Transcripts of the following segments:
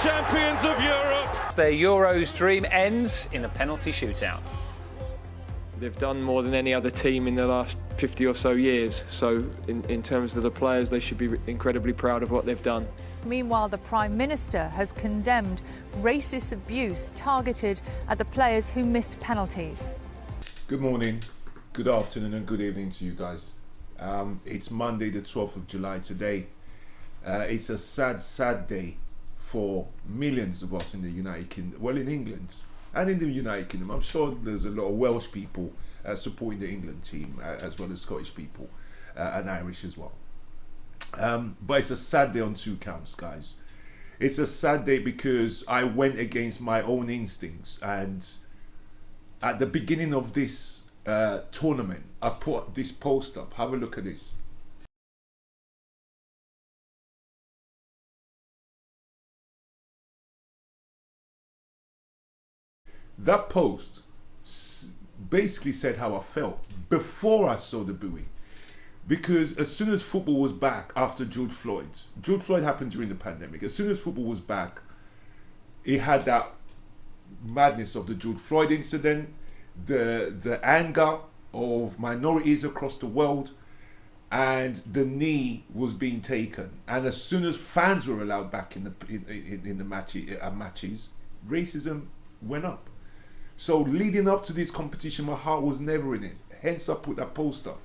champions of Europe. Their Euros dream ends in a penalty shootout. They've done more than any other team in the last 50 or so years. So in terms of the players, they should be incredibly proud of what they've done. Meanwhile, the Prime Minister has condemned racist abuse targeted at the players who missed penalties. Good morning, good afternoon and good evening to you guys. It's Monday the 12th of July today. It's a sad day for millions of us in the United Kingdom, well in England and in the United Kingdom. I'm sure there's a lot of Welsh people supporting the England team as well as Scottish people and Irish as well. But it's a sad day on two counts, guys. It's a sad day because I went against my own instincts, and at the beginning of this tournament, I put this post up. Have a look at this. That post basically said how I felt before I saw the booing. Because as soon as football was back after George Floyd happened during the pandemic. As soon as football was back, it had that madness of the George Floyd incident, the anger of minorities across the world, and the knee was being taken. And as soon as fans were allowed back in the matches, racism went up. So leading up to this competition, my heart was never in it. Hence, I put that post up.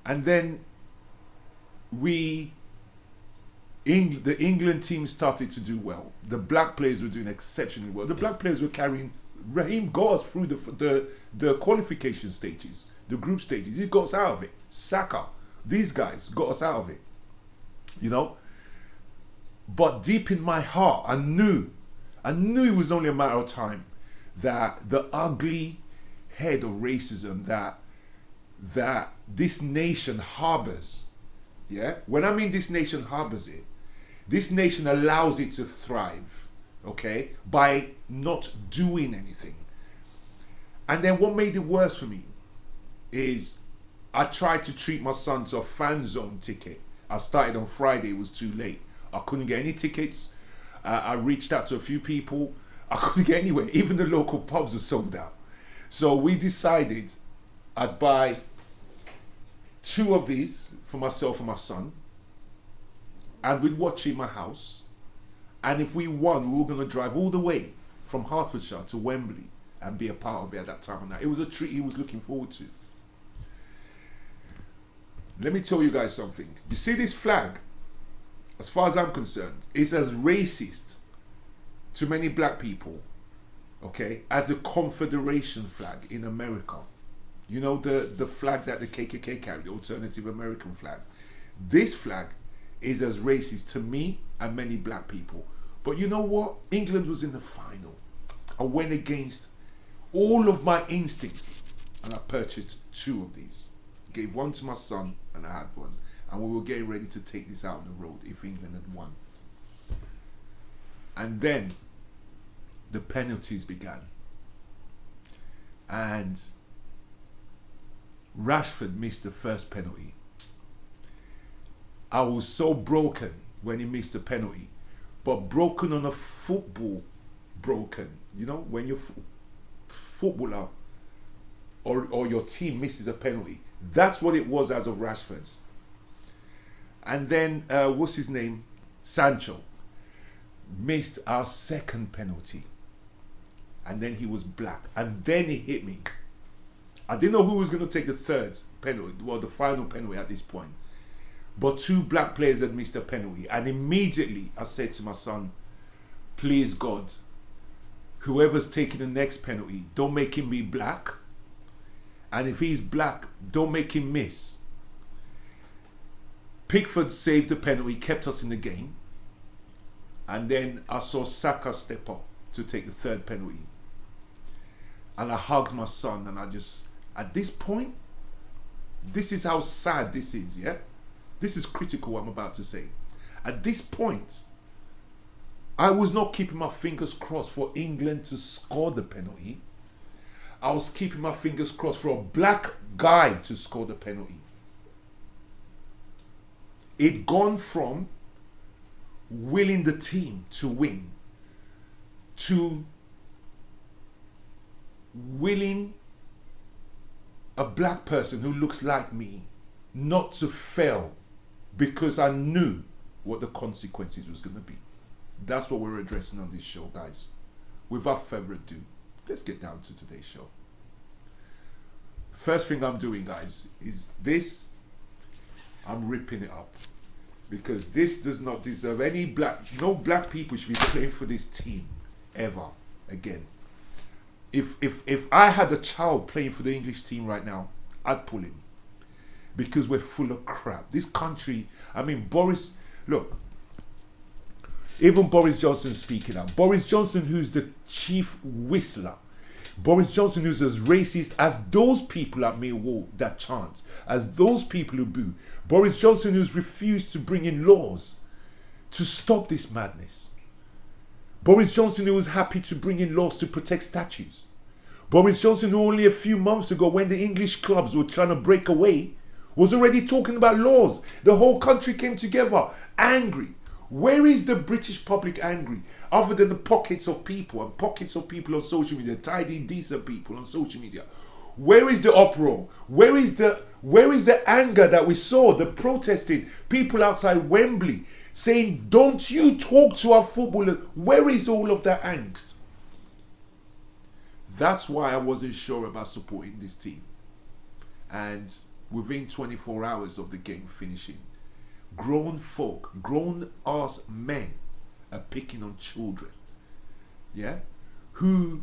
And then the England team started to do well. The black players were doing exceptionally well. The black players were carrying. Raheem got us through the qualification stages, the group stages. He got us out of it. Saka, these guys got us out of it. You know. But deep in my heart, I knew it was only a matter of time that the ugly head of racism that this nation harbors, yeah? When I mean this nation harbors it, this nation allows it to thrive, okay? By not doing anything. And then what made it worse for me is I tried to treat my son to a fan zone ticket. I started on Friday, it was too late. I couldn't get any tickets. I reached out to a few people. I couldn't get anywhere. Even the local pubs were sold out. So we decided I'd buy 2 of these for myself and my son, and we'd watch it in my house. And if we won, we were going to drive all the way from Hertfordshire to Wembley and be a part of it at that time of night. It was a treat he was looking forward to. Let me tell you guys something. You see this flag, as far as I'm concerned, is as racist to many black people, okay, as the Confederation flag in America. You know, the flag that the KKK carried, the alternative American flag. This flag is as racist to me and many black people. But you know what? England was in the final. I went against all of my instincts and I purchased 2 of these. Gave 1 to my son and I had 1. And we were getting ready to take this out on the road if England had won. And then the penalties began. And Rashford missed the first penalty. I was so broken when he missed the penalty. But broken on a football broken. You know, when your footballer or your team misses a penalty. That's what it was as of Rashford. And then, what's his name? Sancho missed our second penalty. And then he was black. And then it hit me. I didn't know who was going to take the third penalty, well, the final penalty at this point. But 2 black players had missed a penalty. And immediately I said to my son, please God, whoever's taking the next penalty, don't make him be black. And if he's black, don't make him miss. Pickford saved the penalty, kept us in the game. And then I saw Saka step up to take the third penalty. And I hugged my son and I just, at this point, this is how sad this is, yeah? This is critical what I'm about to say. At this point, I was not keeping my fingers crossed for England to score the penalty. I was keeping my fingers crossed for a black guy to score the penalty. It gone from willing the team to win, to willing a black person who looks like me not to fail because I knew what the consequences was going to be. That's what we're addressing on this show, guys. Without further ado, let's get down to today's show. First thing I'm doing, guys, is this. I'm ripping it up because this does not deserve no black people should be playing for this team ever again. If I had a child playing for the English team right now, I'd pull him because we're full of crap. This country, I mean, even Boris Johnson speaking out. Boris Johnson, who's the chief whistler. Boris Johnson, who's as racist as those people at Millwall that chant, as those people who boo. Boris Johnson, who's refused to bring in laws to stop this madness. Boris Johnson, who was happy to bring in laws to protect statues. Boris Johnson, who only a few months ago, when the English clubs were trying to break away, was already talking about laws. The whole country came together, angry. Where is the British public angry? Other than the pockets of people and pockets of people on social media, tidy, decent people on social media. Where is the uproar? Where is the anger that we saw, the protesting, people outside Wembley saying, don't you talk to our footballers? Where is all of that angst? That's why I wasn't sure about supporting this team. And within 24 hours of the game finishing, grown folk, grown-ass men are picking on children, yeah, who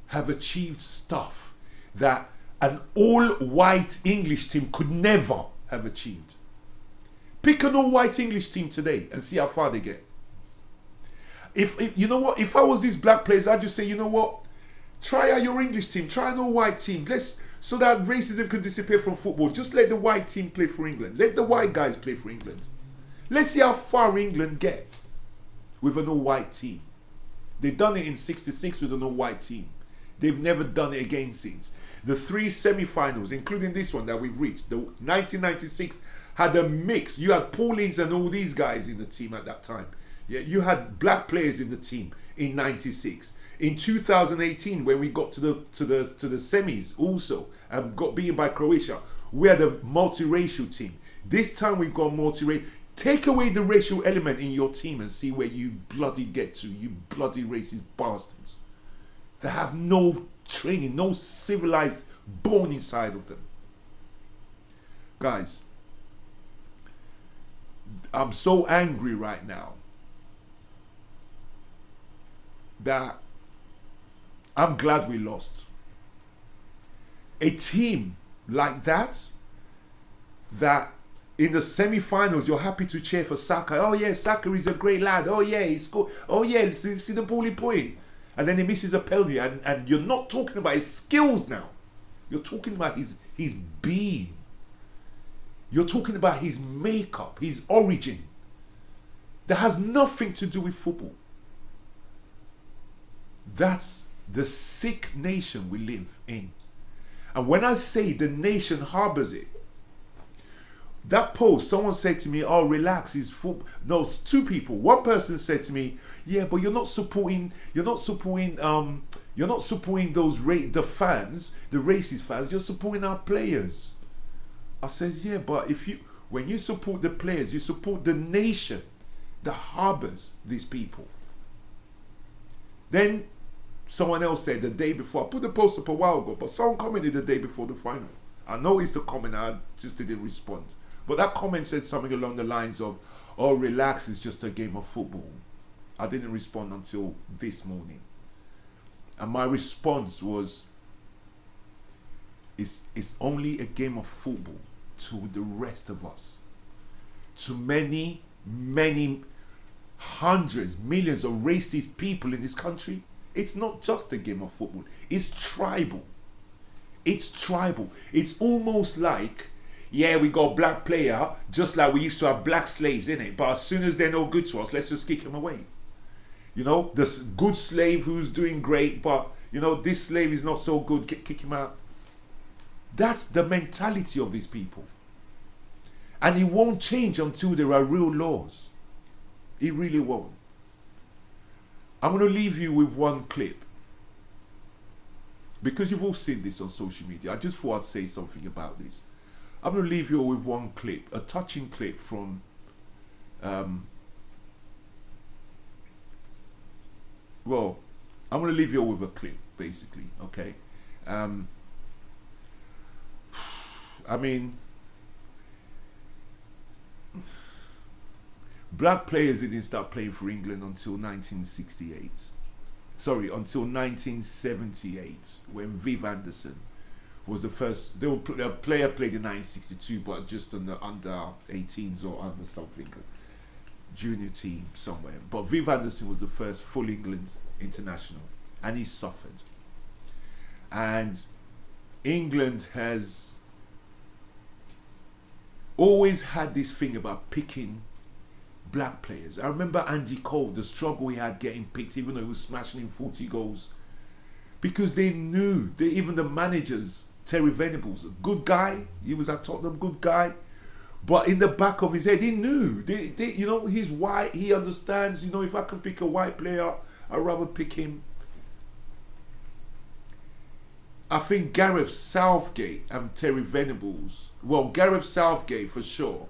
have achieved stuff that an all-white English team could never have achieved. Pick an all-white English team today and see how far they get. If you know what, if I was these black players, I'd just say, you know what, try out your English team, try an all-white team. So that racism can disappear from football. Just let the white team play for England. Let the white guys play for England. Let's see how far England get with an all-white team. They've done it in '66 with an all-white team. They've never done it again since. The 3 semi-finals, including this one that we've reached, the 1996 had a mix. You had Paulins and all these guys in the team at that time. Yeah, you had black players in the team in '96. In 2018, when we got to the semis also and got beaten by Croatia, we had a multiracial team. This time we've got multiracial. Take away the racial element in your team and see where you bloody get to, you bloody racist bastards. They have no training, no civilized bone inside of them. Guys, I'm so angry right now that I'm glad we lost. A team like that in the semi-finals, you're happy to cheer for Saka. Oh yeah, Saka is a great lad. Oh yeah, he scored. Oh yeah, see the bully point. And then he misses a penalty. And you're not talking about his skills now. You're talking about his being. You're talking about his makeup, his origin. That has nothing to do with football. That's the sick nation we live in. And when I say the nation harbors it, that post, someone said to me, oh, relax, it's football. No, it's two people. One person said to me, yeah, but you're not supporting those the fans, the racist fans, you're supporting our players. I said, yeah, but when you support the players, you support the nation that harbors these people. Then someone else said the day before, I put the post up a while ago, but someone commented the day before the final. I noticed the comment, I just didn't respond. But that comment said something along the lines of, oh, relax, it's just a game of football. I didn't respond until this morning. And my response was, it's only a game of football to the rest of us. To many, many hundreds, millions of racist people in this country, it's not just a game of football. It's tribal. It's tribal. It's almost like, yeah, we got a black player, just like we used to have black slaves in it. But as soon as they're no good to us, let's just kick them away. You know, this good slave who's doing great, but, you know, this slave is not so good, kick him out. That's the mentality of these people. And it won't change until there are real laws. He really won't. I'm going to leave you with one clip. Because you've all seen this on social media, I just thought I'd say something about this. I'm going to leave you with one clip, a touching clip from well, I'm going to leave you all with a clip, basically, okay? I mean, black players didn't start playing for England until 1968. Sorry, until 1978, when Viv Anderson was the first. The player played in 1962, but just on the under 18s or under something, junior team somewhere. But Viv Anderson was the first full England international, and he suffered. And England has always had this thing about picking black players. I remember Andy Cole, the struggle he had getting picked, even though he was smashing in 40 goals, because they knew, even the managers, Terry Venables, a good guy, he was at Tottenham, good guy, but in the back of his head, he knew, you know, he's white, he understands, you know, if I can pick a white player, I'd rather pick him. I think Gareth Southgate and Terry Venables, well, Gareth Southgate for sure,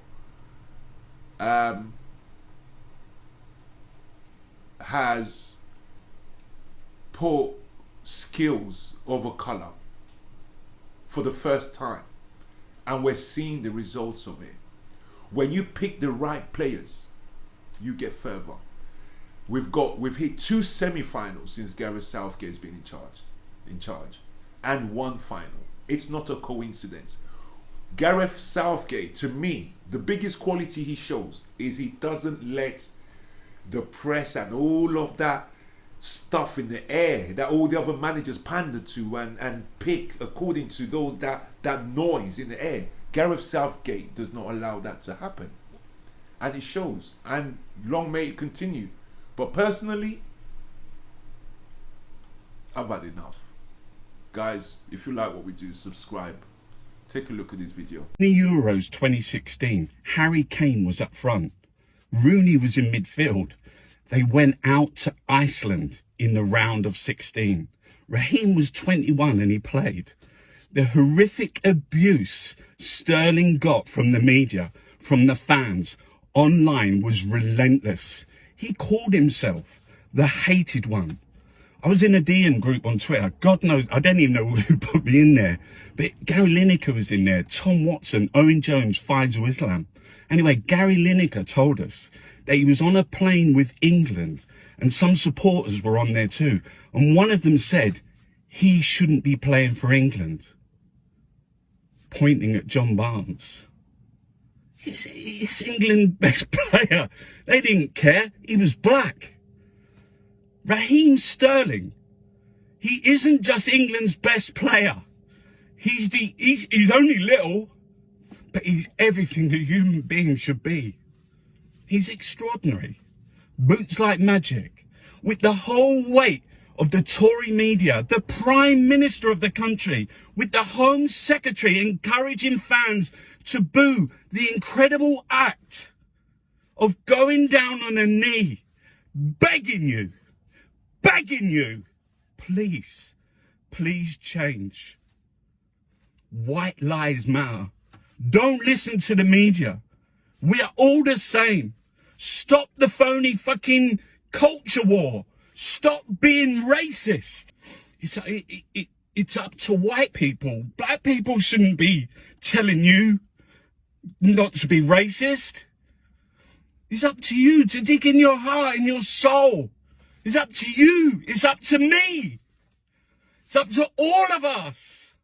has put skills over colour for the first time, and we're seeing the results of it. When you pick the right players, you get further. We've hit 2 semi-finals since Gareth Southgate's been in charge, and 1 final. It's not a coincidence. Gareth Southgate, to me, the biggest quality he shows is he doesn't let the press and all of that stuff in the air that all the other managers pander to and pick according to those that noise in the air. Gareth Southgate does not allow that to happen, and it shows, and long may it continue. But personally, I've had enough. Guys, if you like what we do, subscribe. Take a look at this video. In the Euros 2016, Harry Kane was up front. Rooney was in midfield. They went out to Iceland in the round of 16. Raheem was 21 and he played. The horrific abuse Sterling got from the media, from the fans, online was relentless. He called himself the hated one. I was in a DM group on Twitter. God knows, I don't even know who put me in there. But Gary Lineker was in there, Tom Watson, Owen Jones, Faisal Islam. Anyway, Gary Lineker told us that he was on a plane with England and some supporters were on there too. And one of them said he shouldn't be playing for England, pointing at John Barnes. He's England's best player. They didn't care. He was black. Raheem Sterling, he isn't just England's best player. He's only little, but he's everything a human being should be. He's extraordinary. Boots like magic. With the whole weight of the Tory media, the Prime Minister of the country, with the Home Secretary encouraging fans to boo the incredible act of going down on a knee, begging you, please change. White lives matter. Don't listen to the media. We are all the same. Stop the phony fucking culture war. Stop being racist. It's up to white people. Black people shouldn't be telling you not to be racist. It's up to you to dig in your heart and your soul. It's up to you. It's up to me. It's up to all of us.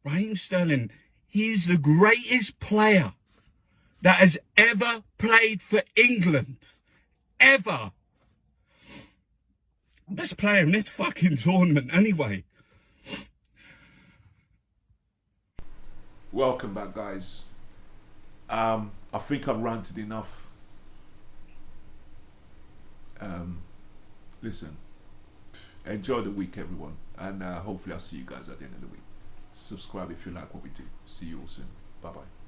Raheem Sterling, he's the greatest player that has ever played for England. Ever. Best player in this fucking tournament anyway. Welcome back, guys. I think I've ranted enough. Listen, enjoy the week, everyone, and hopefully I'll see you guys at the end of the week. Subscribe if you like what we do. See you all soon. Bye bye.